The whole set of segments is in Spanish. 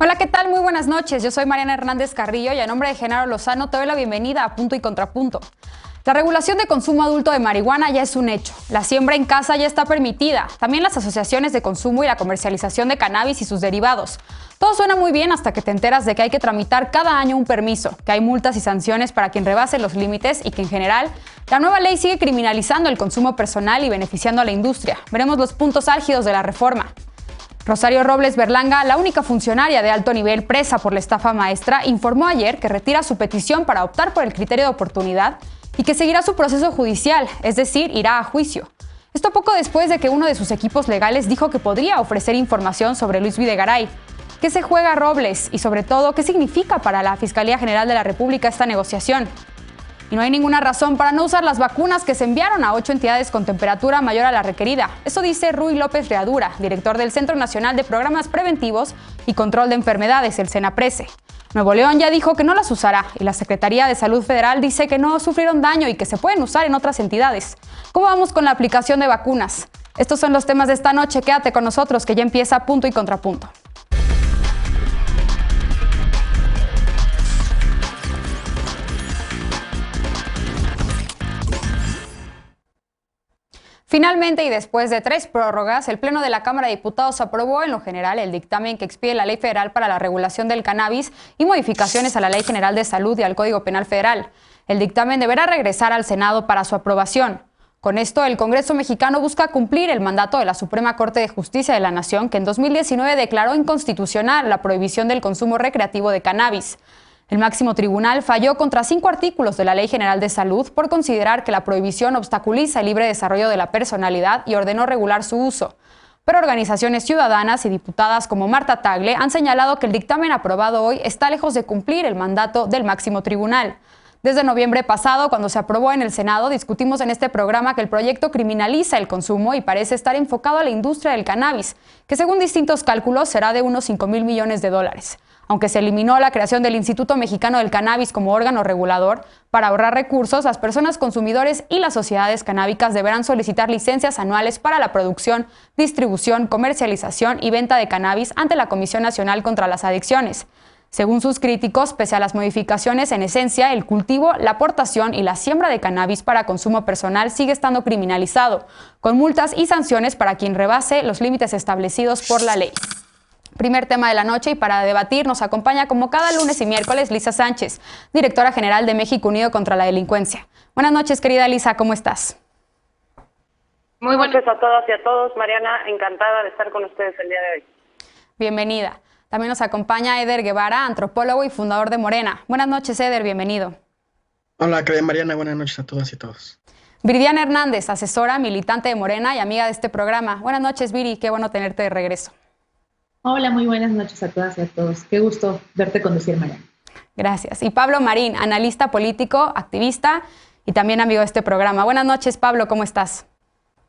Hola, ¿qué tal? Muy buenas noches. Yo soy Mariana Hernández Carrillo y a nombre de Genaro Lozano te doy la bienvenida a Punto y Contrapunto. La regulación de consumo adulto de marihuana ya es un hecho. La siembra en casa ya está permitida. También las asociaciones de consumo y la comercialización de cannabis y sus derivados. Todo suena muy bien hasta que te enteras de que hay que tramitar cada año un permiso, que hay multas y sanciones para quien rebase los límites y que en general la nueva ley sigue criminalizando el consumo personal y beneficiando a la industria. Veremos los puntos álgidos de la reforma. Rosario Robles Berlanga, la única funcionaria de alto nivel presa por la estafa maestra, informó ayer que retira su petición para optar por el criterio de oportunidad y que seguirá su proceso judicial, es decir, irá a juicio. Esto poco después de que uno de sus equipos legales dijo que podría ofrecer información sobre Luis Videgaray. ¿Qué se juega Robles? Y sobre todo, ¿qué significa para la Fiscalía General de la República esta negociación? Y no hay ninguna razón para no usar las vacunas que se enviaron a 8 entidades con temperatura mayor a la requerida. Eso dice Rui López Readura, director del Centro Nacional de Programas Preventivos y Control de Enfermedades, el CENAPRESE. Nuevo León ya dijo que no las usará y la Secretaría de Salud Federal dice que no sufrieron daño y que se pueden usar en otras entidades. ¿Cómo vamos con la aplicación de vacunas? Estos son los temas de esta noche. Quédate con nosotros que ya empieza Punto y Contrapunto. Finalmente, y después de 3 prórrogas, el Pleno de la Cámara de Diputados aprobó en lo general el dictamen que expide la Ley Federal para la Regulación del Cannabis y modificaciones a la Ley General de Salud y al Código Penal Federal. El dictamen deberá regresar al Senado para su aprobación. Con esto, el Congreso mexicano busca cumplir el mandato de la Suprema Corte de Justicia de la Nación, que en 2019 declaró inconstitucional la prohibición del consumo recreativo de cannabis. El máximo tribunal falló contra 5 artículos de la Ley General de Salud por considerar que la prohibición obstaculiza el libre desarrollo de la personalidad y ordenó regular su uso. Pero organizaciones ciudadanas y diputadas como Marta Tagle han señalado que el dictamen aprobado hoy está lejos de cumplir el mandato del máximo tribunal. Desde noviembre pasado, cuando se aprobó en el Senado, discutimos en este programa que el proyecto criminaliza el consumo y parece estar enfocado a la industria del cannabis, que según distintos cálculos será de unos 5,000 millones de dólares. Aunque se eliminó la creación del Instituto Mexicano del Cannabis como órgano regulador, para ahorrar recursos, las personas consumidores y las sociedades canábicas deberán solicitar licencias anuales para la producción, distribución, comercialización y venta de cannabis ante la Comisión Nacional contra las Adicciones. Según sus críticos, pese a las modificaciones, en esencia, el cultivo, la aportación y la siembra de cannabis para consumo personal sigue estando criminalizado, con multas y sanciones para quien rebase los límites establecidos por la ley. Primer tema de la noche, y para debatir nos acompaña como cada lunes y miércoles Lisa Sánchez, directora general de México Unido contra la Delincuencia. Buenas noches, querida Lisa, ¿cómo estás? Muy buenas noches a todas y a todos. Mariana, encantada de estar con ustedes el día de hoy. Bienvenida. También nos acompaña Eder Guevara, antropólogo y fundador de Morena. Buenas noches, Eder, bienvenido. Hola, querida Mariana, buenas noches a todas y todos. Viridiana Hernández, asesora, militante de Morena y amiga de este programa. Buenas noches, Viri, qué bueno tenerte de regreso. Hola, muy buenas noches a todas y a todos. Qué gusto verte conducir, Mariana. Gracias. Y Pablo Marín, analista político, activista y también amigo de este programa. Buenas noches, Pablo, ¿cómo estás?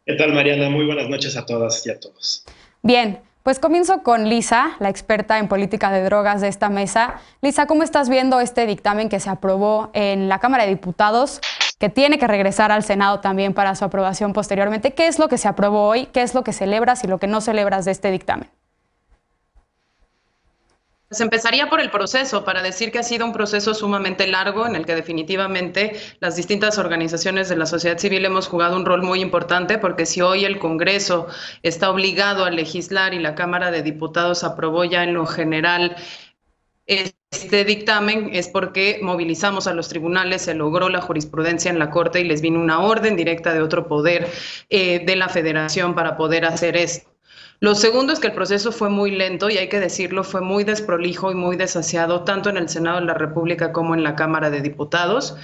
¿Qué tal, Mariana? Muy buenas noches a todas y a todos. Bien, pues comienzo con Lisa, la experta en política de drogas de esta mesa. Lisa, ¿cómo estás viendo este dictamen que se aprobó en la Cámara de Diputados, que tiene que regresar al Senado también para su aprobación posteriormente? ¿Qué es lo que se aprobó hoy? ¿Qué es lo que celebras y lo que no celebras de este dictamen? Pues empezaría por el proceso, para decir que ha sido un proceso sumamente largo en el que definitivamente las distintas organizaciones de la sociedad civil hemos jugado un rol muy importante, porque si hoy el Congreso está obligado a legislar y la Cámara de Diputados aprobó ya en lo general este dictamen, es porque movilizamos a los tribunales, se logró la jurisprudencia en la Corte y les vino una orden directa de otro poder de la Federación para poder hacer esto. Lo segundo es que el proceso fue muy lento y hay que decirlo, fue muy desprolijo y muy desaseado, tanto en el Senado de la República como en la Cámara de Diputados.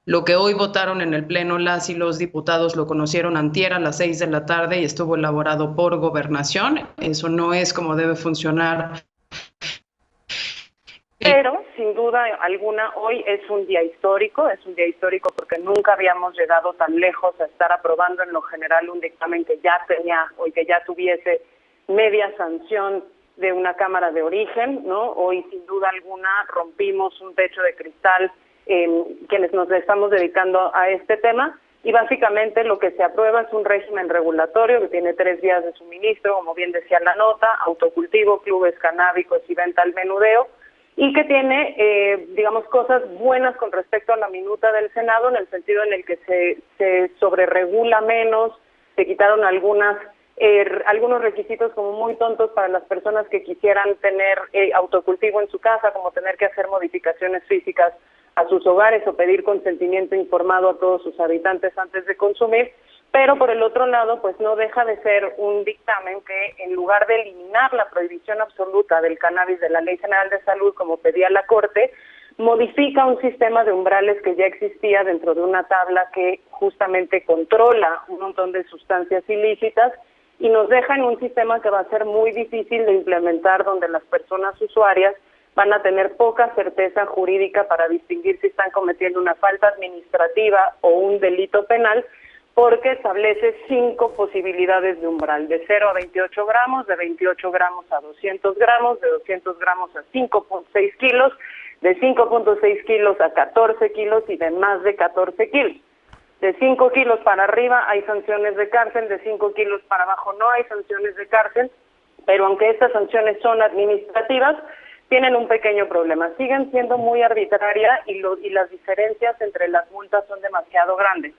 Lo que hoy votaron en el Pleno las y los diputados lo conocieron antier a las 6 de la tarde y estuvo elaborado por Gobernación. Eso no es como debe funcionar. Pero, sin duda alguna, hoy es un día histórico porque nunca habíamos llegado tan lejos a estar aprobando en lo general un dictamen que ya tenía o que ya tuviese media sanción de una Cámara de origen, ¿no? Hoy, sin duda alguna, rompimos un techo de cristal quienes nos estamos dedicando a este tema, y básicamente lo que se aprueba es un régimen regulatorio que tiene 3 días de suministro, como bien decía la nota, autocultivo, clubes canábicos y venta al menudeo, y que tiene, digamos, cosas buenas con respecto a la minuta del Senado, en el sentido en el que se sobreregula menos, se quitaron algunos requisitos como muy tontos para las personas que quisieran tener autocultivo en su casa, como tener que hacer modificaciones físicas a sus hogares o pedir consentimiento informado a todos sus habitantes antes de consumir, pero por el otro lado, pues no deja de ser un dictamen que, en lugar de eliminar la prohibición absoluta del cannabis de la Ley General de Salud, como pedía la Corte, modifica un sistema de umbrales que ya existía dentro de una tabla que justamente controla un montón de sustancias ilícitas y nos deja en un sistema que va a ser muy difícil de implementar, donde las personas usuarias van a tener poca certeza jurídica para distinguir si están cometiendo una falta administrativa o un delito penal, porque establece 5 posibilidades de umbral, de 0 a 28 gramos, de 28 gramos a 200 gramos, de 200 gramos a 5.6 kilos, de 5.6 kilos a 14 kilos y de más de 14 kilos. De 5 kilos para arriba hay sanciones de cárcel, de 5 kilos para abajo no hay sanciones de cárcel, pero aunque estas sanciones son administrativas, tienen un pequeño problema. Siguen siendo muy arbitrarias y las diferencias entre las multas son demasiado grandes.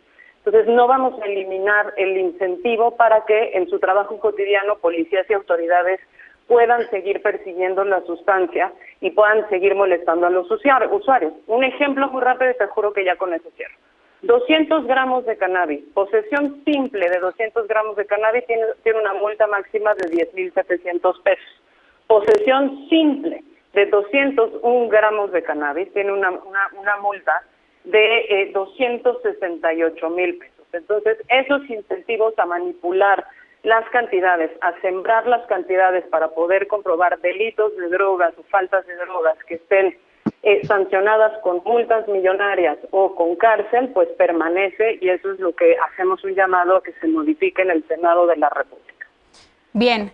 Entonces, no vamos a eliminar el incentivo para que en su trabajo cotidiano policías y autoridades puedan seguir persiguiendo la sustancia y puedan seguir molestando a los usuarios. Un ejemplo muy rápido y te juro que ya con eso cierro. 200 gramos de cannabis, posesión simple de 200 gramos de cannabis tiene una multa máxima de 10,700 pesos. Posesión simple de 201 gramos de cannabis tiene una multa de 268,000 pesos. Entonces, esos incentivos a manipular las cantidades, a sembrar las cantidades para poder comprobar delitos de drogas o faltas de drogas que estén sancionadas con multas millonarias o con cárcel, pues permanece, y eso es lo que hacemos un llamado a que se modifique en el Senado de la República. Bien.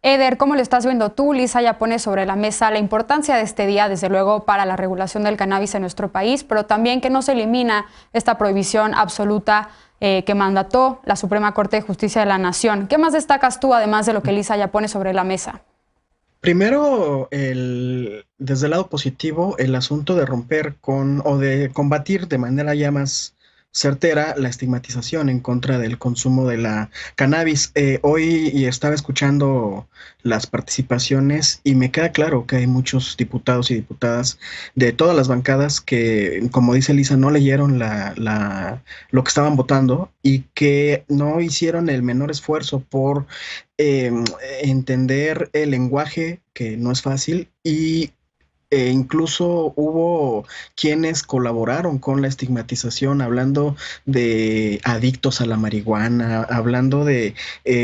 Eder, ¿cómo lo estás viendo tú? Lisa ya pone sobre la mesa la importancia de este día, desde luego, para la regulación del cannabis en nuestro país, pero también que no se elimina esta prohibición absoluta que mandató la Suprema Corte de Justicia de la Nación. ¿Qué más destacas tú, además de lo que Lisa ya pone sobre la mesa? Primero, desde el lado positivo, el asunto de romper o de combatir de manera ya más certera la estigmatización en contra del consumo de la cannabis. Hoy estaba escuchando las participaciones y me queda claro que hay muchos diputados y diputadas de todas las bancadas que, como dice Lisa, no leyeron lo que estaban votando y que no hicieron el menor esfuerzo por entender el lenguaje, que no es fácil, y incluso hubo quienes colaboraron con la estigmatización, hablando de adictos a la marihuana, hablando de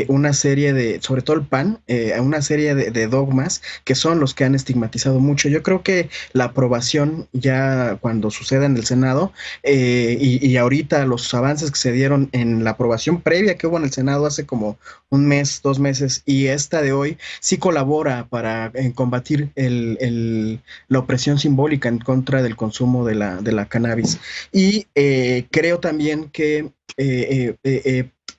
una serie de, sobre todo el PAN, una serie de dogmas que son los que han estigmatizado mucho. Yo creo que la aprobación ya cuando suceda en el Senado y ahorita los avances que se dieron en la aprobación previa que hubo en el Senado hace como 1 mes, 2 meses, y esta de hoy sí colabora para combatir la opresión simbólica en contra del consumo de la cannabis. Y creo también que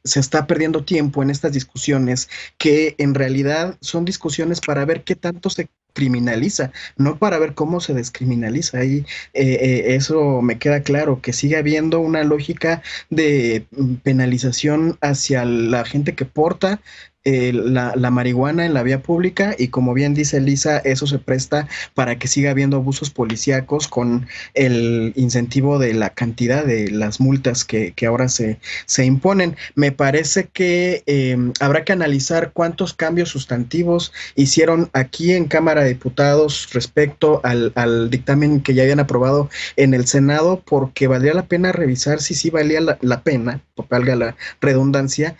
se está perdiendo tiempo en estas discusiones que en realidad son discusiones para ver qué tanto se criminaliza, no para ver cómo se descriminaliza. Y eso me queda claro, que sigue habiendo una lógica de penalización hacia la gente que porta la marihuana en la vía pública, y como bien dice Lisa, eso se presta para que siga habiendo abusos policíacos con el incentivo de la cantidad de las multas que ahora se imponen. Me parece que habrá que analizar cuántos cambios sustantivos hicieron aquí en Cámara de Diputados respecto al dictamen que ya habían aprobado en el Senado, porque valdría la pena revisar si sí valía la pena, valga la redundancia,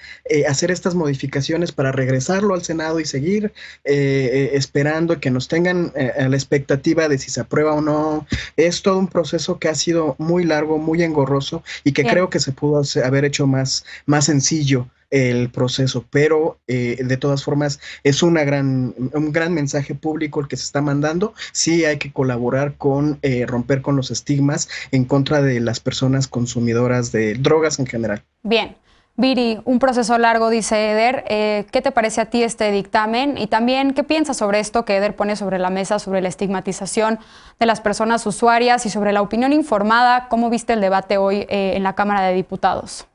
hacer estas modificaciones para regresarlo al Senado y seguir esperando que nos tengan a la expectativa de si se aprueba o no. Es todo un proceso que ha sido muy largo, muy engorroso, y que creo que se pudo haber hecho más sencillo el proceso, pero de todas formas es un gran mensaje público el que se está mandando. Sí hay que colaborar con romper con los estigmas en contra de las personas consumidoras de drogas en general. Bien. Viri, un proceso largo, dice Eder. ¿Qué te parece a ti este dictamen? Y también, ¿qué piensas sobre esto que Eder pone sobre la mesa, sobre la estigmatización de las personas usuarias y sobre la opinión informada? ¿Cómo viste el debate hoy en la Cámara de Diputados?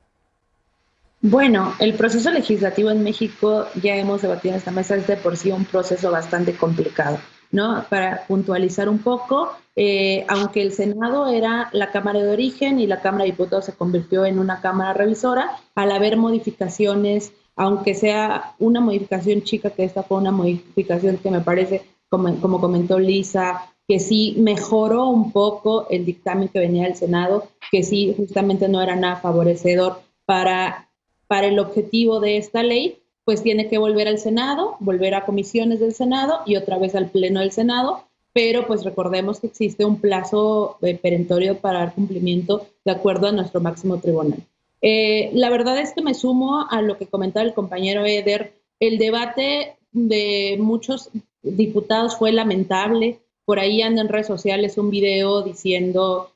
Bueno, el proceso legislativo en México, ya hemos debatido en esta mesa, es de por sí un proceso bastante complicado, ¿no? Para puntualizar un poco, aunque el Senado era la Cámara de origen y la Cámara de Diputados se convirtió en una Cámara revisora, al haber modificaciones, aunque sea una modificación chica, que esta fue una modificación que me parece, como comentó Lisa, que sí mejoró un poco el dictamen que venía del Senado, que sí justamente no era nada favorecedor para el objetivo de esta ley, pues tiene que volver al Senado, volver a comisiones del Senado y otra vez al Pleno del Senado, pero pues recordemos que existe un plazo perentorio para dar cumplimiento de acuerdo a nuestro máximo tribunal. La verdad es que me sumo a lo que comentaba el compañero Eder. El debate de muchos diputados fue lamentable. Por ahí anda en redes sociales un video diciendo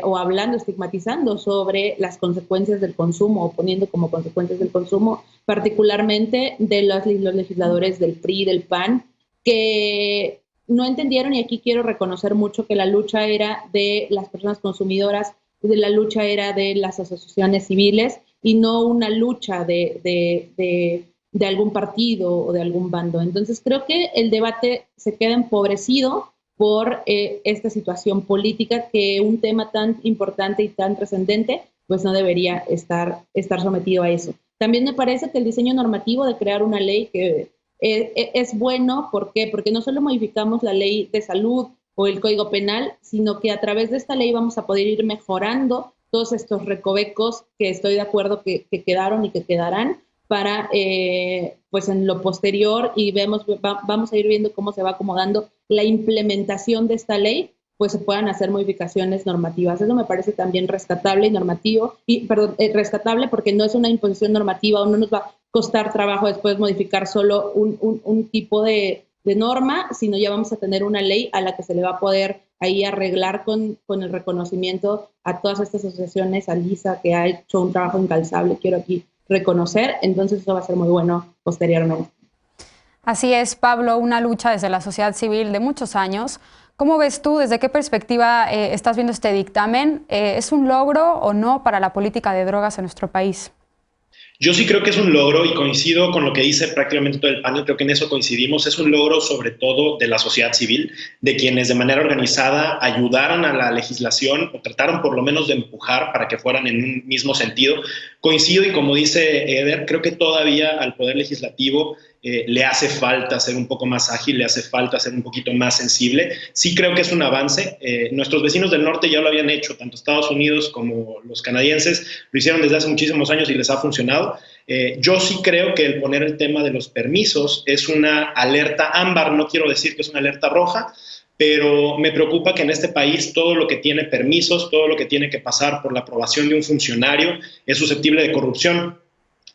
o hablando, estigmatizando sobre las consecuencias del consumo o poniendo como consecuencias del consumo, particularmente de los legisladores del PRI, del PAN, que no entendieron, y aquí quiero reconocer mucho que la lucha era de las personas consumidoras, de la lucha era de las asociaciones civiles y no una lucha de algún partido o de algún bando. Entonces creo que el debate se queda empobrecido por esta situación política, que un tema tan importante y tan trascendente pues no debería estar sometido a eso. También me parece que el diseño normativo de crear una ley que es bueno. ¿Por qué? Porque no solo modificamos la ley de salud o el Código Penal, sino que a través de esta ley vamos a poder ir mejorando todos estos recovecos que estoy de acuerdo que quedaron y que quedarán para, pues en lo posterior, y vamos a ir viendo cómo se va acomodando la implementación de esta ley, pues se puedan hacer modificaciones normativas. Eso me parece también rescatable y normativo, rescatable porque no es una imposición normativa o no nos va a costar trabajo después modificar solo un tipo de norma, sino ya vamos a tener una ley a la que se le va a poder ahí arreglar con el reconocimiento a todas estas asociaciones, a Lisa, que ha hecho un trabajo incalzable, quiero aquí reconocer, entonces eso va a ser muy bueno posteriormente. Así es, Pablo, una lucha desde la sociedad civil de muchos años. ¿Cómo ves tú, desde qué perspectiva estás viendo este dictamen? ¿Es un logro o no para la política de drogas en nuestro país? Yo sí creo que es un logro y coincido con lo que dice prácticamente todo el panel, creo que en eso coincidimos. Es un logro sobre todo de la sociedad civil, de quienes de manera organizada ayudaron a la legislación o trataron por lo menos de empujar para que fueran en un mismo sentido. Coincido y como dice Eder, creo que todavía al Poder Legislativo le hace falta ser un poco más ágil, le hace falta ser un poquito más sensible. Sí creo que es un avance. Nuestros vecinos del norte ya lo habían hecho, tanto Estados Unidos como los canadienses, lo hicieron desde hace muchísimos años y les ha funcionado. Yo sí creo que el poner el tema de los permisos es una alerta ámbar, no quiero decir que es una alerta roja, pero me preocupa que en este país todo lo que tiene permisos, todo lo que tiene que pasar por la aprobación de un funcionario es susceptible de corrupción.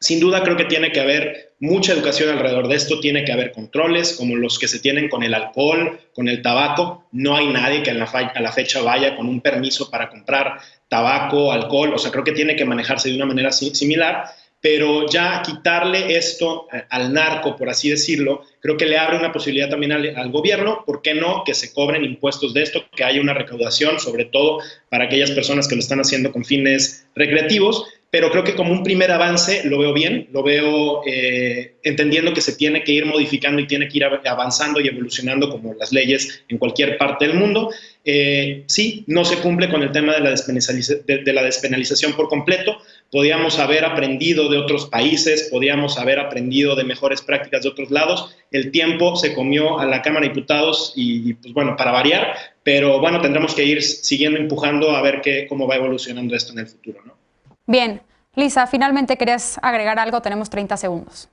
Sin duda creo que tiene que haber mucha educación alrededor de esto, tiene que haber controles como los que se tienen con el alcohol, con el tabaco. No hay nadie que a la fecha vaya con un permiso para comprar tabaco, alcohol, o sea, creo que tiene que manejarse de una manera similar, pero ya quitarle esto al narco, por así decirlo, creo que le abre una posibilidad también al gobierno. ¿Por qué no? Que se cobren impuestos de esto, que haya una recaudación, sobre todo para aquellas personas que lo están haciendo con fines recreativos. Pero creo que como un primer avance lo veo bien, lo veo entendiendo que se tiene que ir modificando y tiene que ir avanzando y evolucionando como las leyes en cualquier parte del mundo. Sí, no se cumple con el tema de la despenalización por completo. Podíamos haber aprendido de otros países, podíamos haber aprendido de mejores prácticas de otros lados. El tiempo se comió a la Cámara de Diputados y pues bueno, para variar, pero bueno, tendremos que ir siguiendo empujando a ver cómo va evolucionando esto en el futuro, ¿no? Bien, Lisa, finalmente querías agregar algo, tenemos 30 segundos.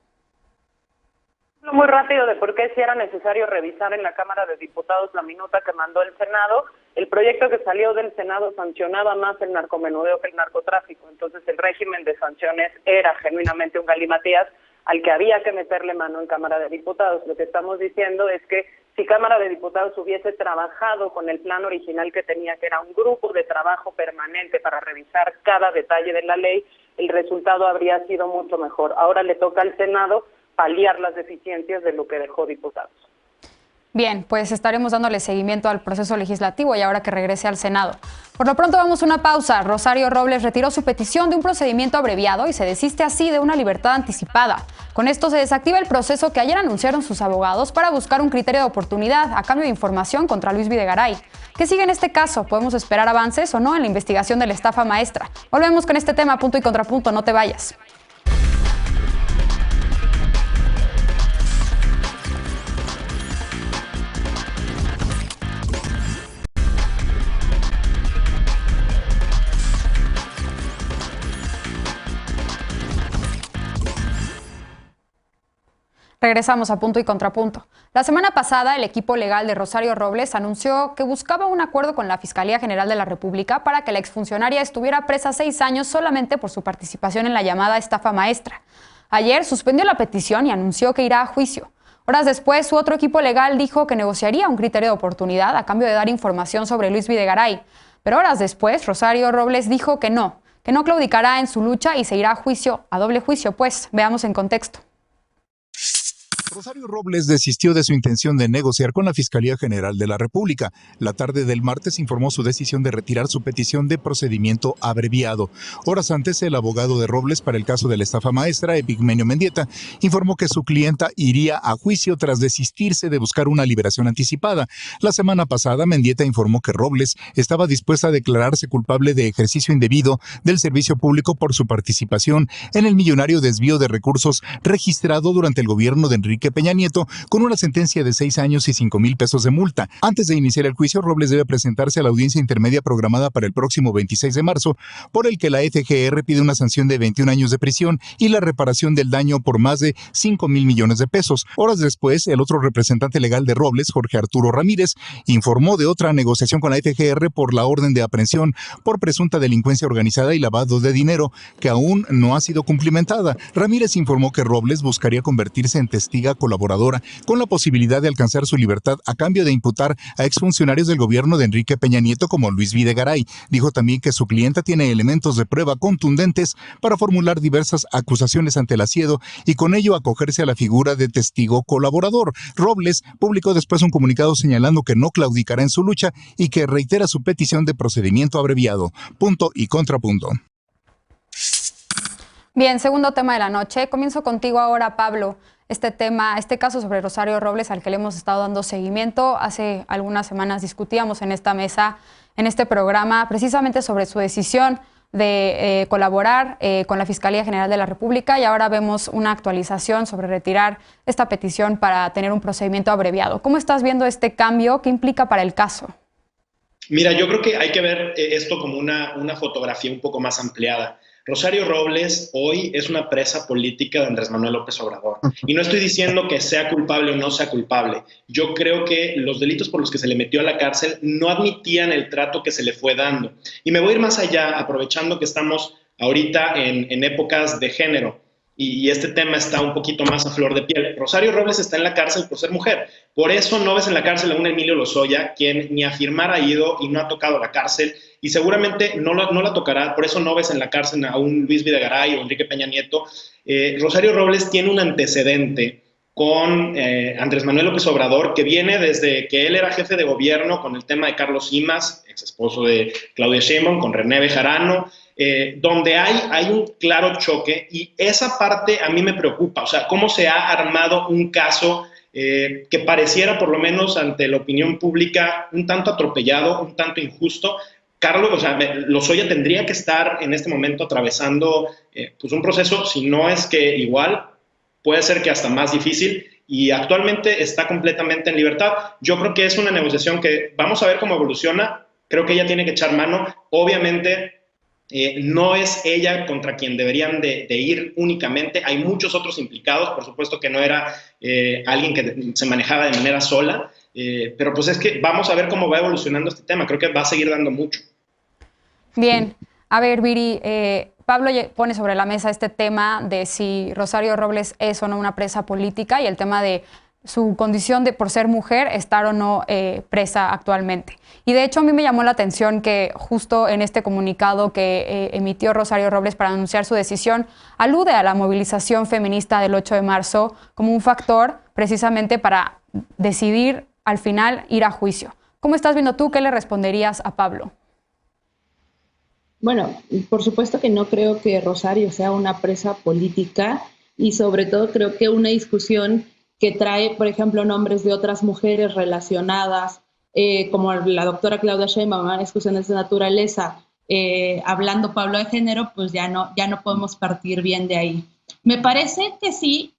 Muy rápido de por qué si era necesario revisar en la Cámara de Diputados la minuta que mandó el Senado. El proyecto que salió del Senado sancionaba más el narcomenudeo que el narcotráfico, entonces el régimen de sanciones era genuinamente un galimatías al que había que meterle mano en Cámara de Diputados. Lo que estamos diciendo es que si Cámara de Diputados hubiese trabajado con el plan original que tenía, que era un grupo de trabajo permanente para revisar cada detalle de la ley, el resultado habría sido mucho mejor. Ahora le toca al Senado paliar las deficiencias de lo que dejó Diputados. Bien, pues estaremos dándole seguimiento al proceso legislativo y ahora que regrese al Senado. Por lo pronto vamos a una pausa. Rosario Robles retiró su petición de un procedimiento abreviado y se desiste así de una libertad anticipada. Con esto se desactiva el proceso que ayer anunciaron sus abogados para buscar un criterio de oportunidad a cambio de información contra Luis Videgaray. ¿Qué sigue en este caso? ¿Podemos esperar avances o no en la investigación de la estafa maestra? Volvemos con este tema, punto y contrapunto, no te vayas. Regresamos a Punto y Contrapunto. La semana pasada, el equipo legal de Rosario Robles anunció que buscaba un acuerdo con la Fiscalía General de la República para que la exfuncionaria estuviera presa 6 años solamente por su participación en la llamada estafa maestra. Ayer suspendió la petición y anunció que irá a juicio. Horas después, su otro equipo legal dijo que negociaría un criterio de oportunidad a cambio de dar información sobre Luis Videgaray. Pero horas después, Rosario Robles dijo que no claudicará en su lucha y se irá a juicio, a doble juicio, pues. Veamos en contexto. Rosario Robles desistió de su intención de negociar con la Fiscalía General de la República. La tarde del martes informó su decisión de retirar su petición de procedimiento abreviado. Horas antes, el abogado de Robles para el caso de la estafa maestra, Epigmenio Mendieta, informó que su clienta iría a juicio tras desistirse de buscar una liberación anticipada. La semana pasada, Mendieta informó que Robles estaba dispuesta a declararse culpable de ejercicio indebido del servicio público por su participación en el millonario desvío de recursos registrado durante el gobierno de Enrique Peña Nieto, con una sentencia de 6 años y 5,000 pesos de multa. Antes de iniciar el juicio, Robles debe presentarse a la audiencia intermedia programada para el próximo 26 de marzo, por el que la FGR pide una sanción de 21 años de prisión y la reparación del daño por más de 5,000 millones de pesos. Horas después, el otro representante legal de Robles, Jorge Arturo Ramírez, informó de otra negociación con la FGR por la orden de aprehensión por presunta delincuencia organizada y lavado de dinero, que aún no ha sido cumplimentada. Ramírez informó que Robles buscaría convertirse en testiga colaboradora con la posibilidad de alcanzar su libertad a cambio de imputar a exfuncionarios del gobierno de Enrique Peña Nieto como Luis Videgaray. Dijo también que su clienta tiene elementos de prueba contundentes para formular diversas acusaciones ante el Asiedo y con ello acogerse a la figura de testigo colaborador. Robles publicó después un comunicado señalando que no claudicará en su lucha y que reitera su petición de procedimiento abreviado. Punto y contrapunto. Bien, segundo tema de la noche. Comienzo contigo ahora, Pablo. Este caso sobre Rosario Robles al que le hemos estado dando seguimiento. Hace algunas semanas discutíamos en esta mesa, en este programa, precisamente sobre su decisión de colaborar con la Fiscalía General de la República y ahora vemos una actualización sobre retirar esta petición para tener un procedimiento abreviado. ¿Cómo estás viendo este cambio? ¿Qué implica para el caso? Mira, yo creo que hay que ver esto como una fotografía un poco más ampliada. Rosario Robles hoy es una presa política de Andrés Manuel López Obrador. Y no estoy diciendo que sea culpable o no sea culpable. Yo creo que los delitos por los que se le metió a la cárcel no admitían el trato que se le fue dando. Y me voy a ir más allá, aprovechando que estamos ahorita en épocas de género y este tema está un poquito más a flor de piel. Rosario Robles está en la cárcel por ser mujer. Por eso no ves en la cárcel a un Emilio Lozoya, quien ni a firmar ha ido y no ha tocado la cárcel, y seguramente no la tocará. Por eso no ves en la cárcel a un Luis Videgaray o Enrique Peña Nieto. Rosario Robles tiene un antecedente con Andrés Manuel López Obrador, que viene desde que él era jefe de gobierno con el tema de Carlos Simas, ex esposo de Claudia Sheinbaum, con René Bejarano, donde hay un claro choque, y esa parte a mí me preocupa. O sea, cómo se ha armado un caso que pareciera, por lo menos ante la opinión pública, un tanto atropellado, un tanto injusto. Lozoya tendría que estar en este momento atravesando pues un proceso, si no es que igual, puede ser que hasta más difícil, y actualmente está completamente en libertad. Yo creo que es una negociación que vamos a ver cómo evoluciona. Creo que ella tiene que echar mano. Obviamente, No es ella contra quien deberían de ir únicamente, hay muchos otros implicados, por supuesto que no era alguien que se manejaba de manera sola, pero pues es que vamos a ver cómo va evolucionando este tema, creo que va a seguir dando mucho. Bien, a ver, Viri, Pablo pone sobre la mesa este tema de si Rosario Robles es o no una presa política y el tema de su condición de por ser mujer, estar o no presa actualmente. Y de hecho a mí me llamó la atención que justo en este comunicado que emitió Rosario Robles para anunciar su decisión, alude a la movilización feminista del 8 de marzo como un factor precisamente para decidir al final ir a juicio. ¿Cómo estás viendo tú? ¿Qué le responderías a Pablo? Bueno, por supuesto que no creo que Rosario sea una presa política y sobre todo creo que una discusión que trae, por ejemplo, nombres de otras mujeres relacionadas, como la doctora Claudia Sheinbaum en discusiones de naturaleza, hablando Pablo de género, pues ya no podemos partir bien de ahí. Me parece que sí,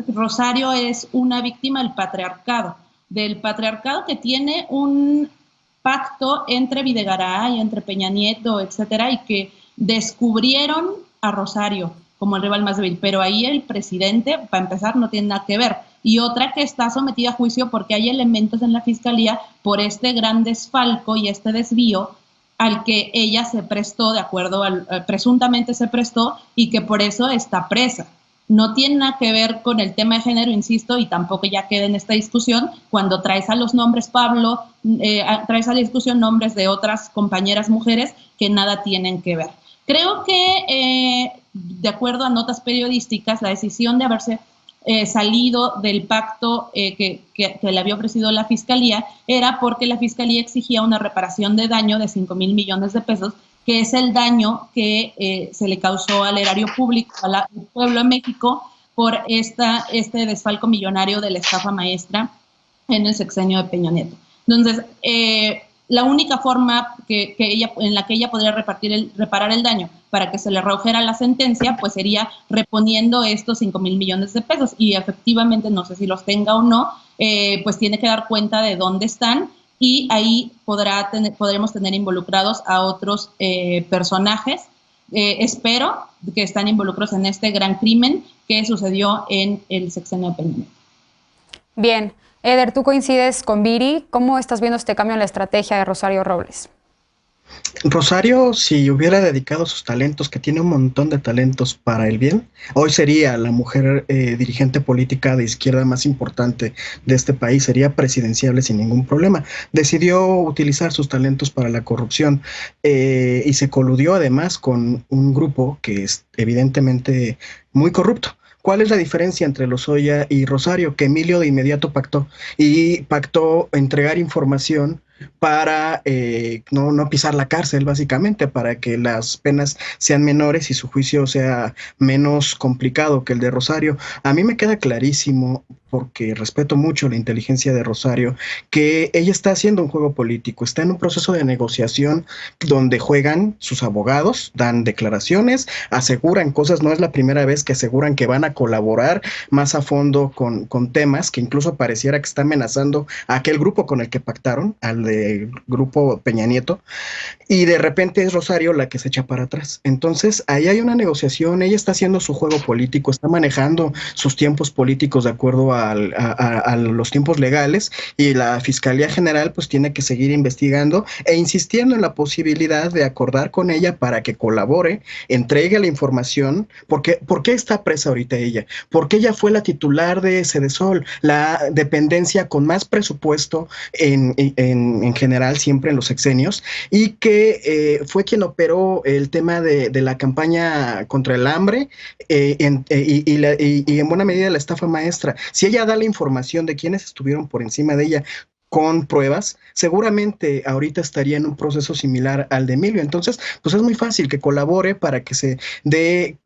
Rosario es una víctima del patriarcado que tiene un pacto entre Videgaray, entre Peña Nieto, etcétera, y que descubrieron a Rosario como el rival más débil, pero ahí el presidente, para empezar, no tiene nada que ver. Y otra que está sometida a juicio porque hay elementos en la fiscalía por este gran desfalco y este desvío al que ella se prestó, de acuerdo al presuntamente se prestó, y que por eso está presa. No tiene nada que ver con el tema de género, insisto, y tampoco ya queda en esta discusión cuando traes a los nombres, Pablo, traes a la discusión nombres de otras compañeras mujeres que nada tienen que ver. Creo que, de acuerdo a notas periodísticas, la decisión de haberse salido del pacto que le había ofrecido la Fiscalía era porque la Fiscalía exigía una reparación de daño de 5,000 millones de pesos, que es el daño que se le causó al erario público, al pueblo de México, por este desfalco millonario de la estafa maestra en el sexenio de Peña Nieto. Entonces, la única forma en la que ella podría reparar el daño para que se le redujera la sentencia, pues sería reponiendo estos 5,000 millones de pesos. Y efectivamente, no sé si los tenga o no, pues tiene que dar cuenta de dónde están, y ahí podremos tener involucrados a otros personajes. Espero que están involucrados en este gran crimen que sucedió en el sexenio de Peña Nieto. Bien. Eder, ¿tú coincides con Viri? ¿Cómo estás viendo este cambio en la estrategia de Rosario Robles? Rosario, si hubiera dedicado sus talentos, que tiene un montón de talentos para el bien, hoy sería la mujer dirigente política de izquierda más importante de este país, sería presidenciable sin ningún problema. Decidió utilizar sus talentos para la corrupción y se coludió además con un grupo que es evidentemente muy corrupto. ¿Cuál es la diferencia entre Lozoya y Rosario? Que Emilio de inmediato pactó entregar información para no pisar la cárcel, básicamente, para que las penas sean menores y su juicio sea menos complicado que el de Rosario. A mí me queda clarísimo, porque respeto mucho la inteligencia de Rosario, que ella está haciendo un juego político, está en un proceso de negociación donde juegan sus abogados, dan declaraciones, aseguran cosas, no es la primera vez que aseguran que van a colaborar más a fondo con temas que incluso pareciera que está amenazando a aquel grupo con el que pactaron, al de grupo Peña Nieto, y de repente es Rosario la que se echa para atrás. Entonces ahí hay una negociación, ella está haciendo su juego político, está manejando sus tiempos políticos de acuerdo a los tiempos legales, y la Fiscalía General pues tiene que seguir investigando e insistiendo en la posibilidad de acordar con ella para que colabore, entregue la información. ¿Por qué está presa ahorita ella? Porque ella fue la titular de Sedesol, la dependencia con más presupuesto en general siempre en los sexenios, y que fue quien operó el tema de la campaña contra el hambre y en buena medida la estafa maestra. Si ella da la información de quiénes estuvieron por encima de ella con pruebas, seguramente ahorita estaría en un proceso similar al de Emilio. Entonces, pues es muy fácil que colabore para que se dé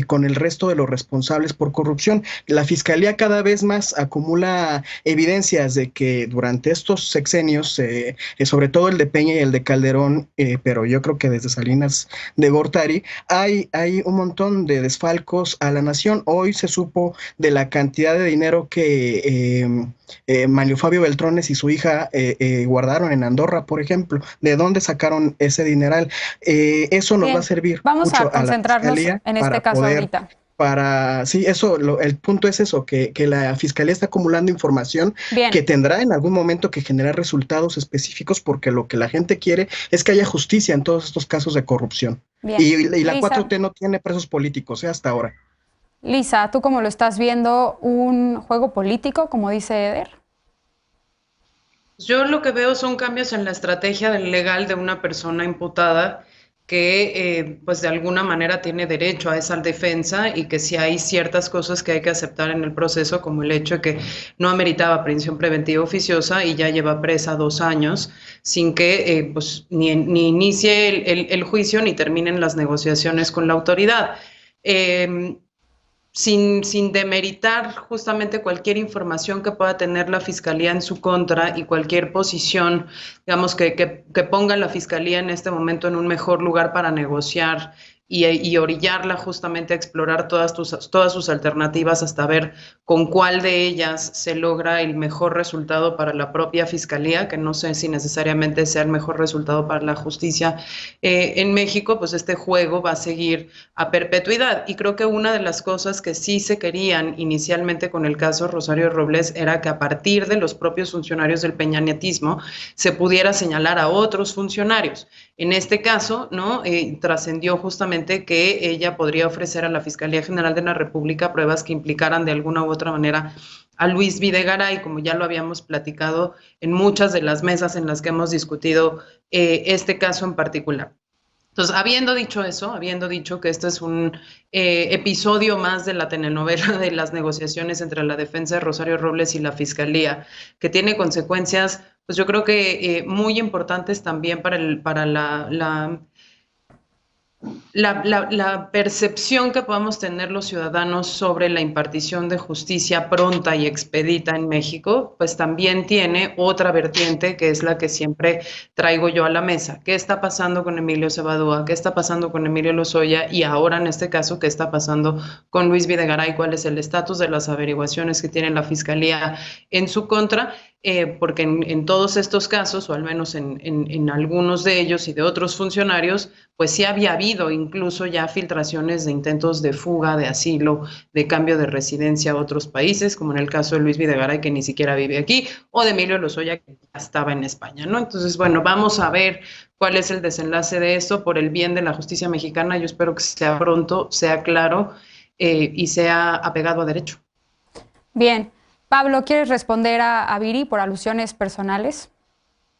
con el resto de los responsables por corrupción. La Fiscalía cada vez más acumula evidencias de que durante estos sexenios, sobre todo el de Peña y el de Calderón, pero yo creo que desde Salinas de Gortari, hay un montón de desfalcos a la nación. Hoy se supo de la cantidad de dinero que Manlio Fabio Beltrones y su hija hija guardaron en Andorra, por ejemplo. ¿De dónde sacaron ese dineral? Eso nos va a servir Vamos mucho a concentrarnos en este caso ahorita. Sí, el punto es eso, que la Fiscalía está acumulando información que tendrá en algún momento que generar resultados específicos, porque lo que la gente quiere es que haya justicia en todos estos casos de corrupción. Y la 4T no tiene presos políticos, hasta ahora. Lisa, ¿tú cómo lo estás viendo? ¿Un juego político, como dice Eder? Yo lo que veo son cambios en la estrategia legal de una persona imputada que pues de alguna manera tiene derecho a esa defensa, y que si hay ciertas cosas que hay que aceptar en el proceso, como el hecho de que no ameritaba prisión preventiva oficiosa y ya lleva presa 2 años sin que pues, ni inicie el juicio ni terminen las negociaciones con la autoridad. Sin demeritar justamente cualquier información que pueda tener la Fiscalía en su contra y cualquier posición, digamos, que ponga a la Fiscalía en este momento en un mejor lugar para negociar y orillarla justamente a explorar todas sus alternativas hasta ver con cuál de ellas se logra el mejor resultado para la propia Fiscalía, que no sé si necesariamente sea el mejor resultado para la justicia en México. Pues este juego va a seguir a perpetuidad. Y creo que una de las cosas que sí se querían inicialmente con el caso Rosario Robles era que a partir de los propios funcionarios del peñanietismo se pudiera señalar a otros funcionarios. En este caso, ¿no? Trascendió justamente que ella podría ofrecer a la Fiscalía General de la República pruebas que implicaran de alguna u otra manera a Luis Videgaray, como ya lo habíamos platicado en muchas de las mesas en las que hemos discutido este caso en particular. Entonces, habiendo dicho eso, habiendo dicho que este es un episodio más de la telenovela de las negociaciones entre la defensa de Rosario Robles y la Fiscalía, que tiene consecuencias, pues yo creo que muy importantes también para la percepción que podamos tener los ciudadanos sobre la impartición de justicia pronta y expedita en México, pues también tiene otra vertiente, que es la que siempre traigo yo a la mesa. ¿Qué está pasando con Emilio Cebadúa? ¿Qué está pasando con Emilio Lozoya? Y ahora, en este caso, ¿qué está pasando con Luis Videgaray? ¿Cuál es el estatus de las averiguaciones que tiene la Fiscalía en su contra? Porque en todos estos casos, o al menos en algunos de ellos y de otros funcionarios, pues sí había habido incluso ya filtraciones de intentos de fuga, de asilo, de cambio de residencia a otros países, como en el caso de Luis Videgaray, que ni siquiera vive aquí, o de Emilio Lozoya, que ya estaba en España, ¿no? Entonces, bueno, vamos a ver cuál es el desenlace de esto por el bien de la justicia mexicana. Yo espero que sea pronto, sea claro y sea apegado a derecho. Bien. Pablo, ¿quieres responder a Viri por alusiones personales?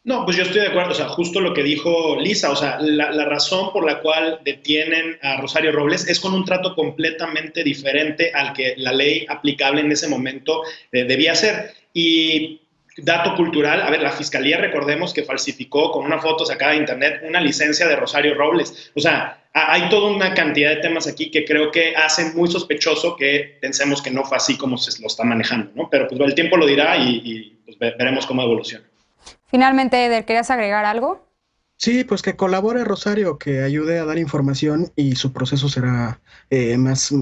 No, pues yo estoy de acuerdo, o sea, justo lo que dijo Lisa, o sea, la razón por la cual detienen a Rosario Robles es con un trato completamente diferente al que la ley aplicable en ese momento debía ser. Y dato cultural, a ver, la Fiscalía, recordemos que falsificó con una foto sacada de internet una licencia de Rosario Robles, o sea, hay toda una cantidad de temas aquí que creo que hacen muy sospechoso que pensemos que no fue así como se lo está manejando, ¿no? Pero pues el tiempo lo dirá y pues veremos cómo evoluciona. Finalmente, Eder, ¿querías agregar algo? Sí, pues que colabore Rosario, que ayude a dar información y su proceso será más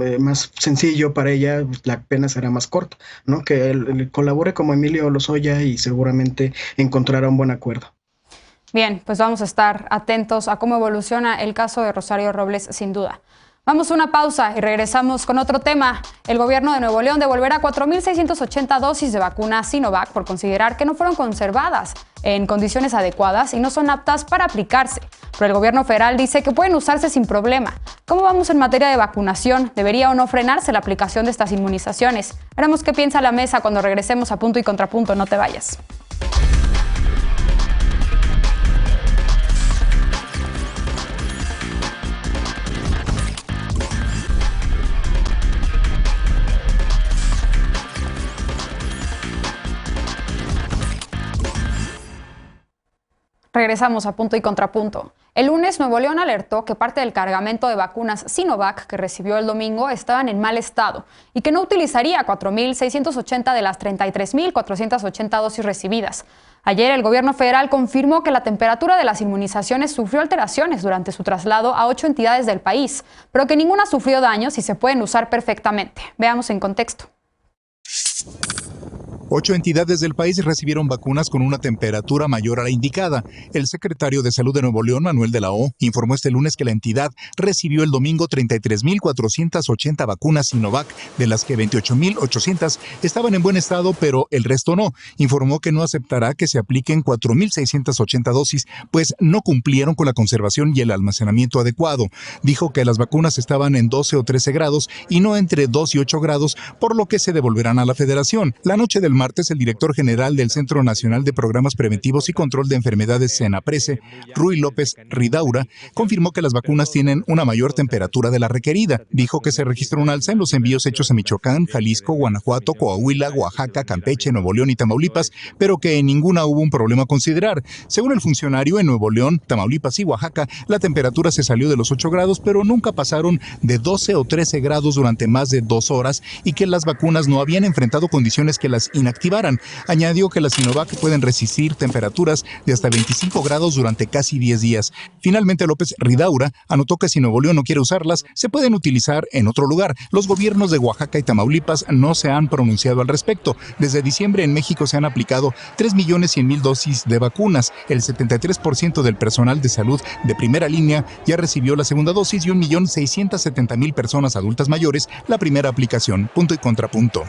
sencillo para ella, la pena será más corta, ¿no? Que él colabore como Emilio Lozoya y seguramente encontrará un buen acuerdo. Bien, pues vamos a estar atentos a cómo evoluciona el caso de Rosario Robles, sin duda. Vamos a una pausa y regresamos con otro tema. El gobierno de Nuevo León devolverá 4.680 dosis de vacuna Sinovac por considerar que no fueron conservadas en condiciones adecuadas y no son aptas para aplicarse. Pero el gobierno federal dice que pueden usarse sin problema. ¿Cómo vamos en materia de vacunación? ¿Debería o no frenarse la aplicación de estas inmunizaciones? Veremos qué piensa la mesa cuando regresemos a Punto y Contrapunto. No te vayas. Regresamos a Punto y Contrapunto. El lunes, Nuevo León alertó que parte del cargamento de vacunas Sinovac que recibió el domingo estaban en mal estado y que no utilizaría 4.680 de las 33.480 dosis recibidas. Ayer, el gobierno federal confirmó que la temperatura de las inmunizaciones sufrió alteraciones durante su traslado a 8 entidades del país, pero que ninguna sufrió daños y se pueden usar perfectamente. Veamos en contexto. 8 entidades del país recibieron vacunas con una temperatura mayor a la indicada. El secretario de Salud de Nuevo León, Manuel de la O, informó este lunes que la entidad recibió el domingo 33,480 vacunas Sinovac, de las que 28,800 estaban en buen estado, pero el resto no. Informó que no aceptará que se apliquen 4,680 dosis, pues no cumplieron con la conservación y el almacenamiento adecuado. Dijo que las vacunas estaban en 12 o 13 grados y no entre 2 y 8 grados, por lo que se devolverán a la Federación. La noche del martes, el director general del Centro Nacional de Programas Preventivos y Control de Enfermedades, CENAPRESE, Rui López Ridaura, confirmó que las vacunas tienen una mayor temperatura de la requerida. Dijo que se registró un alza en los envíos hechos a Michoacán, Jalisco, Guanajuato, Coahuila, Oaxaca, Campeche, Nuevo León y Tamaulipas, pero que en ninguna hubo un problema a considerar. Según el funcionario, en Nuevo León, Tamaulipas y Oaxaca, la temperatura se salió de los 8 grados, pero nunca pasaron de 12 o 13 grados durante más de 2 horas y que las vacunas no habían enfrentado condiciones que las inactivaran. Añadió que las Sinovac pueden resistir temperaturas de hasta 25 grados durante casi 10 días. Finalmente, López Ridaura anotó que si Nuevo León no quiere usarlas, se pueden utilizar en otro lugar. Los gobiernos de Oaxaca y Tamaulipas no se han pronunciado al respecto. Desde diciembre en México se han aplicado 3,100,000 dosis de vacunas. El 73% del personal de salud de primera línea ya recibió la segunda dosis y 1,670,000 personas adultas mayores la primera aplicación. Punto y contrapunto.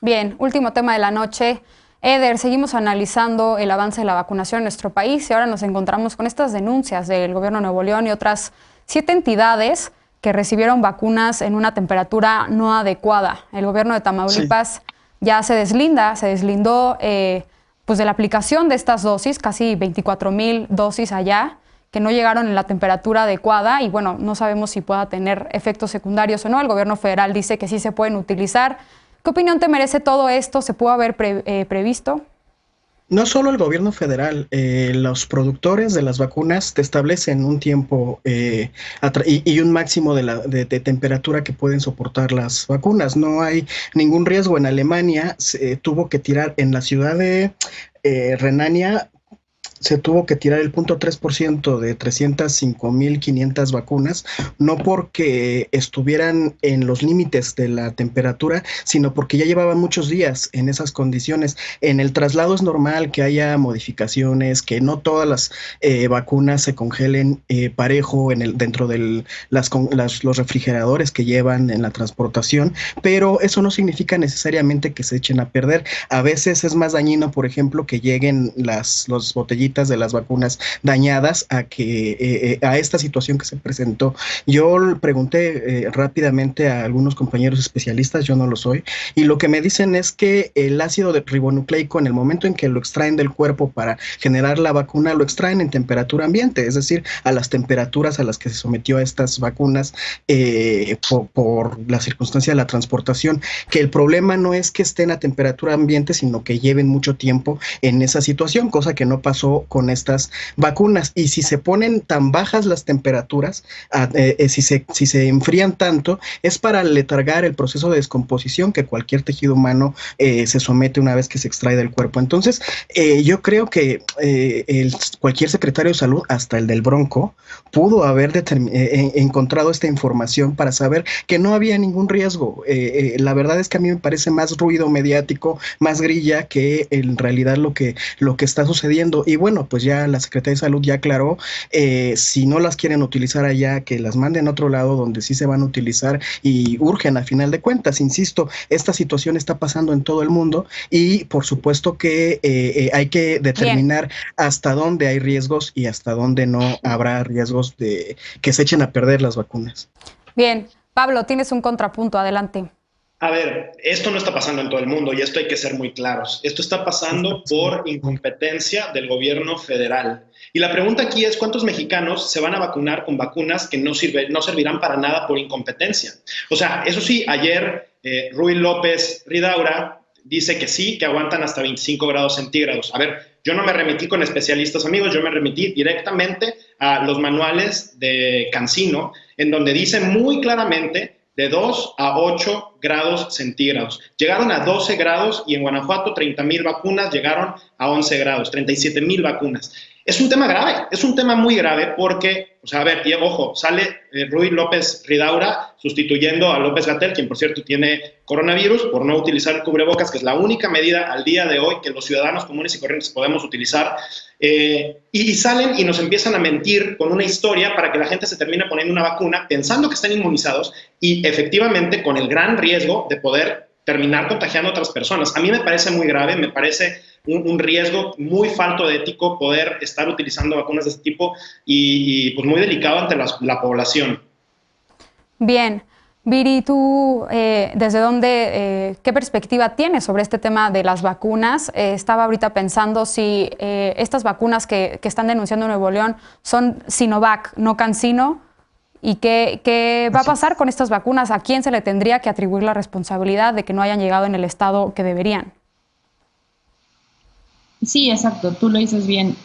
Bien, último tema de la noche. Eder, seguimos analizando el avance de la vacunación en nuestro país y ahora nos encontramos con estas denuncias del gobierno de Nuevo León y otras 7 entidades que recibieron vacunas en una temperatura no adecuada. El gobierno de Tamaulipas ya se deslindó pues de la aplicación de estas dosis, casi 24,000 dosis allá, que no llegaron en la temperatura adecuada y bueno, no sabemos si pueda tener efectos secundarios o no. El gobierno federal dice que sí se pueden utilizar. ¿Qué opinión te merece todo esto? ¿Se pudo haber previsto? No solo el gobierno federal, los productores de las vacunas te establecen un tiempo y un máximo de temperatura que pueden soportar las vacunas. No hay ningún riesgo. En Alemania se tuvo que tirar en la ciudad de Renania. Se tuvo que tirar el 0.3% de 305,500 vacunas, no porque estuvieran en los límites de la temperatura, sino porque ya llevaban muchos días en esas condiciones. En el traslado es normal que haya modificaciones, que no todas las vacunas se congelen parejo dentro de los refrigeradores que llevan en la transportación, pero eso no significa necesariamente que se echen a perder. A veces es más dañino, por ejemplo, que lleguen los botellitas de las vacunas dañadas a esta situación que se presentó. Yo pregunté rápidamente a algunos compañeros especialistas, yo no lo soy, y lo que me dicen es que el ácido ribonucleico, en el momento en que lo extraen del cuerpo para generar la vacuna, lo extraen en temperatura ambiente, es decir, a las temperaturas a las que se sometió a estas vacunas por la circunstancia de la transportación, que el problema no es que estén a temperatura ambiente, sino que lleven mucho tiempo en esa situación, cosa que no pasó con estas vacunas. Y si se ponen tan bajas las temperaturas, si se enfrían tanto, es para letargar el proceso de descomposición que cualquier tejido humano se somete una vez que se extrae del cuerpo. Entonces, yo creo que cualquier secretario de salud, hasta el del Bronco, pudo haber encontrado esta información para saber que no había ningún riesgo. La verdad es que a mí me parece más ruido mediático, más grilla que en realidad lo que está sucediendo. Y bueno, pues ya la Secretaría de Salud ya aclaró, si no las quieren utilizar allá, que las manden a otro lado donde sí se van a utilizar y urgen a final de cuentas. Insisto, esta situación está pasando en todo el mundo y por supuesto que hay que determinar hasta dónde hay riesgos y hasta dónde no habrá riesgos de que se echen a perder las vacunas. Bien, Pablo, tienes un contrapunto, adelante. A ver, esto no está pasando en todo el mundo y esto hay que ser muy claros. Esto está pasando por incompetencia del gobierno federal. Y la pregunta aquí es, ¿cuántos mexicanos se van a vacunar con vacunas que no servirán para nada por incompetencia? O sea, eso sí, ayer Rui López Ridaura dice que sí, que aguantan hasta 25 grados centígrados. A ver, yo no me remití con especialistas, amigos, yo me remití directamente a los manuales de Cancino, en donde dice muy claramente de 2 a 8 grados centígrados. Llegaron a 12 grados y en Guanajuato 30,000 vacunas llegaron a 11 grados, 37,000 vacunas. Es un tema grave, es un tema muy grave porque, o sea, a ver, y ojo, sale Ruy López Ridaura sustituyendo a López-Gatell, quien por cierto tiene coronavirus, por no utilizar el cubrebocas, que es la única medida al día de hoy que los ciudadanos comunes y corrientes podemos utilizar, y salen y nos empiezan a mentir con una historia para que la gente se termine poniendo una vacuna pensando que están inmunizados y efectivamente con el gran riesgo de poder terminar contagiando a otras personas. A mí me parece muy grave, me parece un riesgo muy falto de ético poder estar utilizando vacunas de este tipo y pues muy delicado ante la población. Bien. Viri, tú, ¿desde dónde, qué perspectiva tienes sobre este tema de las vacunas? Estaba ahorita pensando si estas vacunas que están denunciando en Nuevo León son Sinovac, no CanSino, y qué va a pasar con estas vacunas. ¿A quién se le tendría que atribuir la responsabilidad de que no hayan llegado en el estado que deberían? Sí, exacto, tú lo dices bien.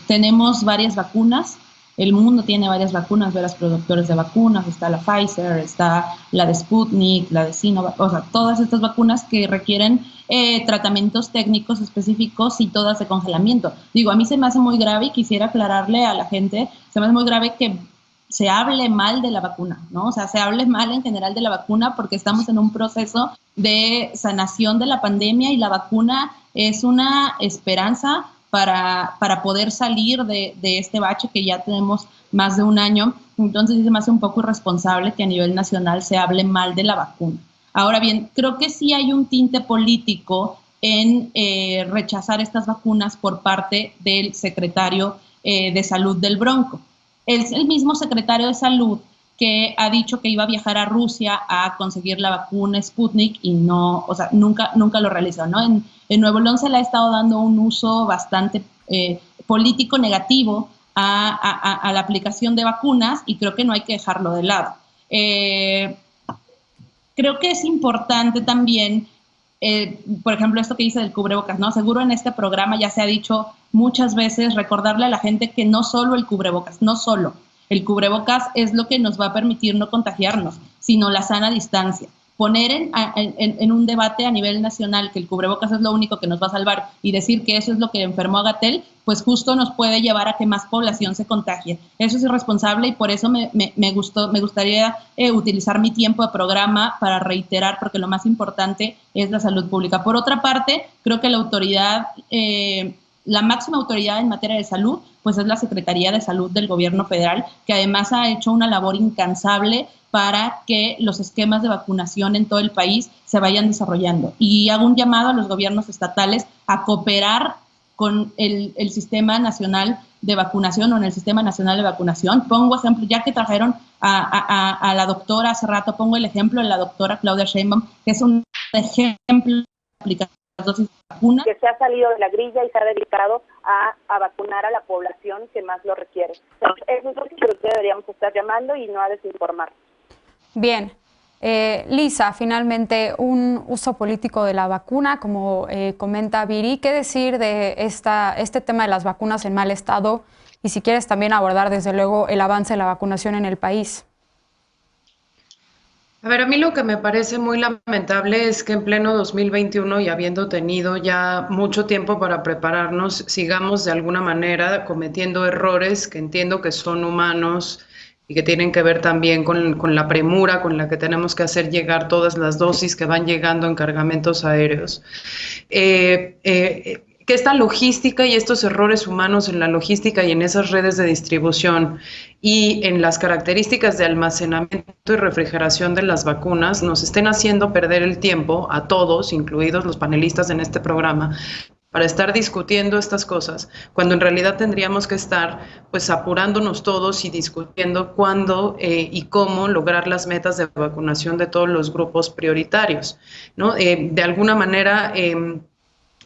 Tenemos varias vacunas. El mundo tiene varias vacunas, varios productores de vacunas, está la Pfizer, está la de Sputnik, la de Sinovac, o sea, todas estas vacunas que requieren tratamientos técnicos específicos y todas de congelamiento. Digo, a mí se me hace muy grave y quisiera aclararle a la gente, se me hace muy grave que se hable mal de la vacuna, ¿no? O sea, se hable mal en general de la vacuna porque estamos en un proceso de sanación de la pandemia y la vacuna es una esperanza para poder salir de este bache que ya tenemos más de un año. Entonces se me hace un poco irresponsable que a nivel nacional se hable mal de la vacuna. Ahora bien, creo que sí hay un tinte político en rechazar estas vacunas por parte del secretario de Salud del Bronco. Es el mismo secretario de Salud que ha dicho que iba a viajar a Rusia a conseguir la vacuna Sputnik y no, o sea, nunca lo realizó, ¿no? En Nuevo León se le ha estado dando un uso bastante político negativo a la aplicación de vacunas y creo que no hay que dejarlo de lado. Creo que es importante también, por ejemplo, esto que dice del cubrebocas, ¿no? Seguro en este programa ya se ha dicho muchas veces, recordarle a la gente que no solo el cubrebocas, no solo el cubrebocas es lo que nos va a permitir no contagiarnos, sino la sana distancia. Poner en un debate a nivel nacional que el cubrebocas es lo único que nos va a salvar y decir que eso es lo que enfermó a Gatell, pues justo nos puede llevar a que más población se contagie. Eso es irresponsable y por eso me gustaría utilizar mi tiempo de programa para reiterar, porque lo más importante es la salud pública. Por otra parte, creo que la autoridad, la máxima autoridad en materia de salud, pues es la Secretaría de Salud del Gobierno Federal, que además ha hecho una labor incansable para que los esquemas de vacunación en todo el país se vayan desarrollando. Y hago un llamado a los gobiernos estatales a cooperar con el Sistema Nacional de Vacunación o en el Sistema Nacional de Vacunación. Pongo ejemplo, ya que trajeron a la doctora hace rato, pongo el ejemplo de la doctora Claudia Sheinbaum, que es un ejemplo de aplicación de las dosis de vacunas. Que se ha salido de la grilla y se ha dedicado a vacunar a la población que más lo requiere. Entonces, eso es lo que deberíamos estar llamando y no a desinformar. Bien. Lisa, finalmente, un uso político de la vacuna, como comenta Viri. ¿Qué decir de este tema de las vacunas en mal estado? Y si quieres también abordar, desde luego, el avance de la vacunación en el país. A ver, a mí lo que me parece muy lamentable es que en pleno 2021 y habiendo tenido ya mucho tiempo para prepararnos, sigamos de alguna manera cometiendo errores que entiendo que son humanos y que tienen que ver también con la premura con la que tenemos que hacer llegar todas las dosis que van llegando en cargamentos aéreos. Que esta logística y estos errores humanos en la logística y en esas redes de distribución y en las características de almacenamiento y refrigeración de las vacunas nos estén haciendo perder el tiempo a todos, incluidos los panelistas en este programa, para estar discutiendo estas cosas, cuando en realidad tendríamos que estar pues apurándonos todos y discutiendo cuándo y cómo lograr las metas de vacunación de todos los grupos prioritarios, ¿no? De alguna manera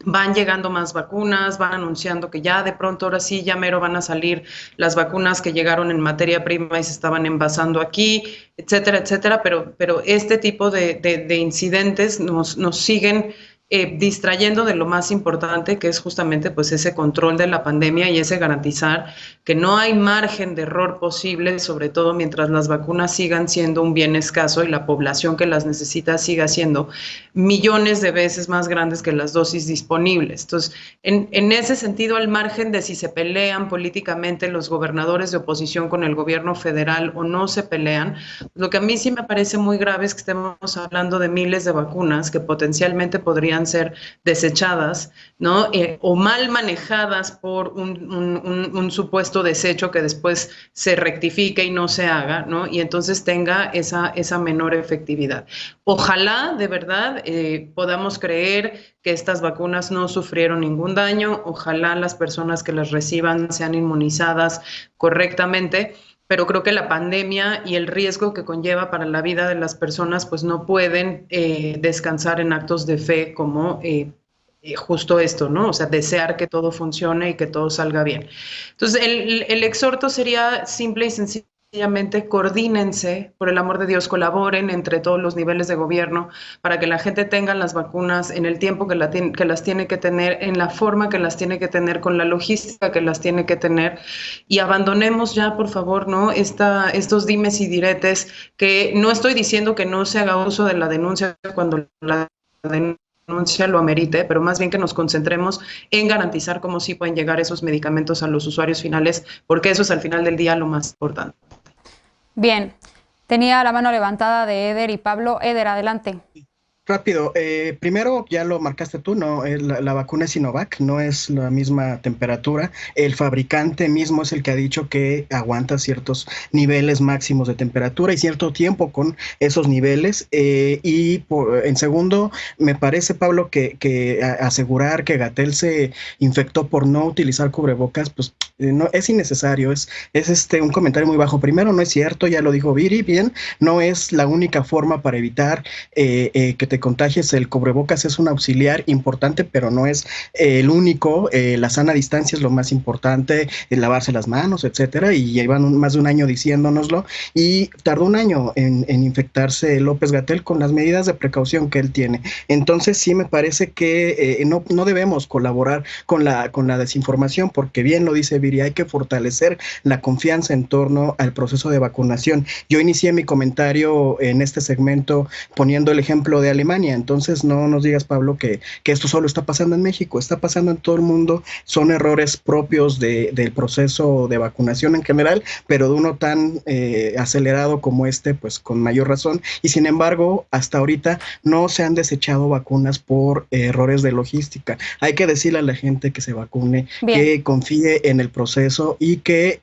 van llegando más vacunas, van anunciando que ya de pronto ahora sí, ya mero van a salir las vacunas que llegaron en materia prima y se estaban envasando aquí, etcétera, etcétera, pero este tipo de incidentes nos siguen distrayendo de lo más importante, que es justamente pues ese control de la pandemia y ese garantizar que no hay margen de error posible, sobre todo mientras las vacunas sigan siendo un bien escaso y la población que las necesita siga siendo millones de veces más grandes que las dosis disponibles. Entonces, en ese sentido, al margen de si se pelean políticamente los gobernadores de oposición con el gobierno federal o no se pelean, lo que a mí sí me parece muy grave es que estemos hablando de miles de vacunas que potencialmente podrían ser desechadas, ¿no? O mal manejadas por un supuesto desecho que después se rectifique y no se haga, ¿no? Y entonces tenga esa menor efectividad. Ojalá, de verdad, podamos creer que estas vacunas no sufrieron ningún daño, ojalá las personas que las reciban sean inmunizadas correctamente, pero creo que la pandemia y el riesgo que conlleva para la vida de las personas pues no pueden descansar en actos de fe como justo esto, ¿no? O sea, desear que todo funcione y que todo salga bien. Entonces, el exhorto sería simple y sencillamente coordínense, por el amor de Dios, colaboren entre todos los niveles de gobierno para que la gente tenga las vacunas en el tiempo que las tiene que tener, en la forma que las tiene que tener, con la logística que las tiene que tener, y abandonemos ya, por favor, ¿no? Estos dimes y diretes, que no estoy diciendo que no se haga uso de la denuncia cuando la denuncia lo amerite, pero más bien que nos concentremos en garantizar cómo sí pueden llegar esos medicamentos a los usuarios finales, porque eso es al final del día lo más importante. Bien, tenía la mano levantada de Eder y Pablo. Eder, adelante. Rápido, primero ya lo marcaste tú, no, la vacuna es Sinovac, no es la misma temperatura. El fabricante mismo es el que ha dicho que aguanta ciertos niveles máximos de temperatura y cierto tiempo con esos niveles. En segundo, me parece, Pablo, que asegurar que Gatell se infectó por no utilizar cubrebocas, pues no es innecesario, es un comentario muy bajo. Primero, no es cierto, ya lo dijo Viri, bien, no es la única forma para evitar que te contagies. El cubrebocas es un auxiliar importante, pero no es el único. La sana distancia es lo más importante, lavarse las manos, etcétera, y llevan más de un año diciéndonoslo, y tardó un año en infectarse López-Gatell con las medidas de precaución que él tiene. Entonces sí me parece que no debemos colaborar con la desinformación, porque bien lo dice Viri, hay que fortalecer la confianza en torno al proceso de vacunación. Yo inicié mi comentario en este segmento poniendo el ejemplo de Alemania. Entonces no nos digas, Pablo, que esto solo está pasando en México, está pasando en todo el mundo. Son errores propios del proceso de vacunación en general, pero de uno tan acelerado como este, pues con mayor razón. Y sin embargo, hasta ahorita no se han desechado vacunas por errores de logística. Hay que decirle a la gente que se vacune, bien, que confíe en el proceso y que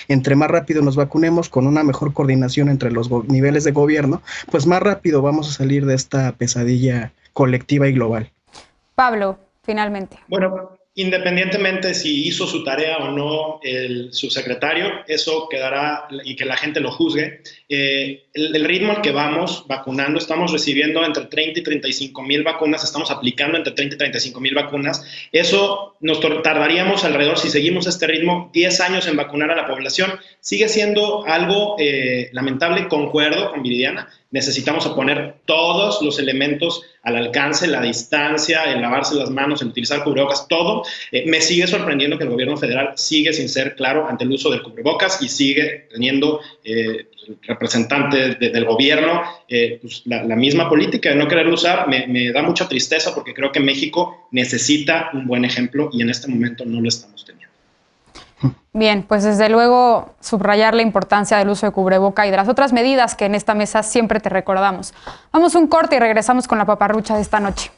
entre más rápido nos vacunemos con una mejor coordinación entre los niveles de gobierno, pues más rápido vamos a salir de esta pesadilla colectiva y global. Pablo, finalmente. Bueno, independientemente si hizo su tarea o no el subsecretario, eso quedará y que la gente lo juzgue. El ritmo al que vamos vacunando, estamos recibiendo entre 30 y 35 mil vacunas, estamos aplicando entre 30 y 35 mil vacunas. Eso nos tardaríamos alrededor, si seguimos este ritmo, 10 años en vacunar a la población. Sigue siendo algo lamentable, concuerdo con Viridiana. Necesitamos poner todos los elementos al alcance, la distancia, el lavarse las manos, el utilizar cubrebocas, todo. Me sigue sorprendiendo que el gobierno federal sigue sin ser claro ante el uso del cubrebocas y sigue teniendo representantes del gobierno pues la misma política de no quererlo usar. Me da mucha tristeza porque creo que México necesita un buen ejemplo y en este momento no lo estamos teniendo. Bien, pues desde luego subrayar la importancia del uso de cubreboca y de las otras medidas que en esta mesa siempre te recordamos. Vamos a un corte y regresamos con la paparrucha de esta noche.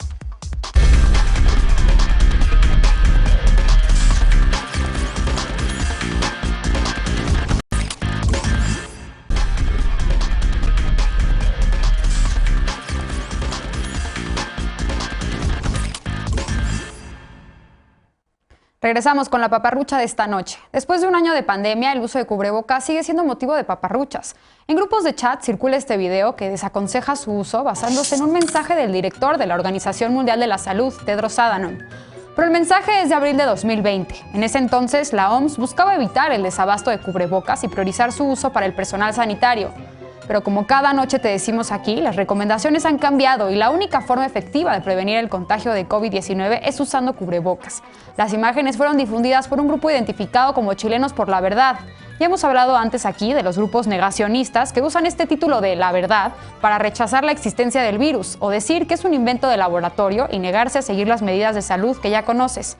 Regresamos con la paparrucha de esta noche. Después de un año de pandemia, el uso de cubrebocas sigue siendo motivo de paparruchas. En grupos de chat circula este video que desaconseja su uso basándose en un mensaje del director de la Organización Mundial de la Salud, Tedros Adhanom. Pero el mensaje es de abril de 2020. En ese entonces, la OMS buscaba evitar el desabasto de cubrebocas y priorizar su uso para el personal sanitario. Pero como cada noche te decimos aquí, las recomendaciones han cambiado y la única forma efectiva de prevenir el contagio de COVID-19 es usando cubrebocas. Las imágenes fueron difundidas por un grupo identificado como Chilenos por la Verdad. Ya hemos hablado antes aquí de los grupos negacionistas que usan este título de La Verdad para rechazar la existencia del virus o decir que es un invento de laboratorio y negarse a seguir las medidas de salud que ya conoces.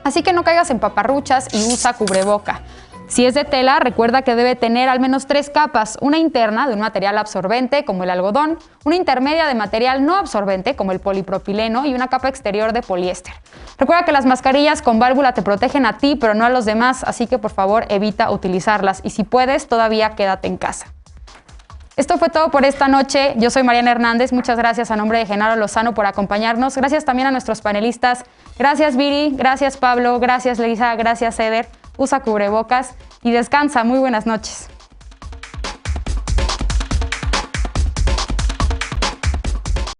Así que no caigas en paparruchas y usa cubreboca. Si es de tela, recuerda que debe tener al menos 3 capas, una interna de un material absorbente como el algodón, una intermedia de material no absorbente como el polipropileno y una capa exterior de poliéster. Recuerda que las mascarillas con válvula te protegen a ti, pero no a los demás, así que por favor evita utilizarlas y si puedes, todavía quédate en casa. Esto fue todo por esta noche. Yo soy Mariana Hernández. Muchas gracias a nombre de Genaro Lozano por acompañarnos. Gracias también a nuestros panelistas. Gracias Viri, gracias Pablo, gracias Leisa, gracias Eder. Usa cubrebocas y descansa. Muy buenas noches.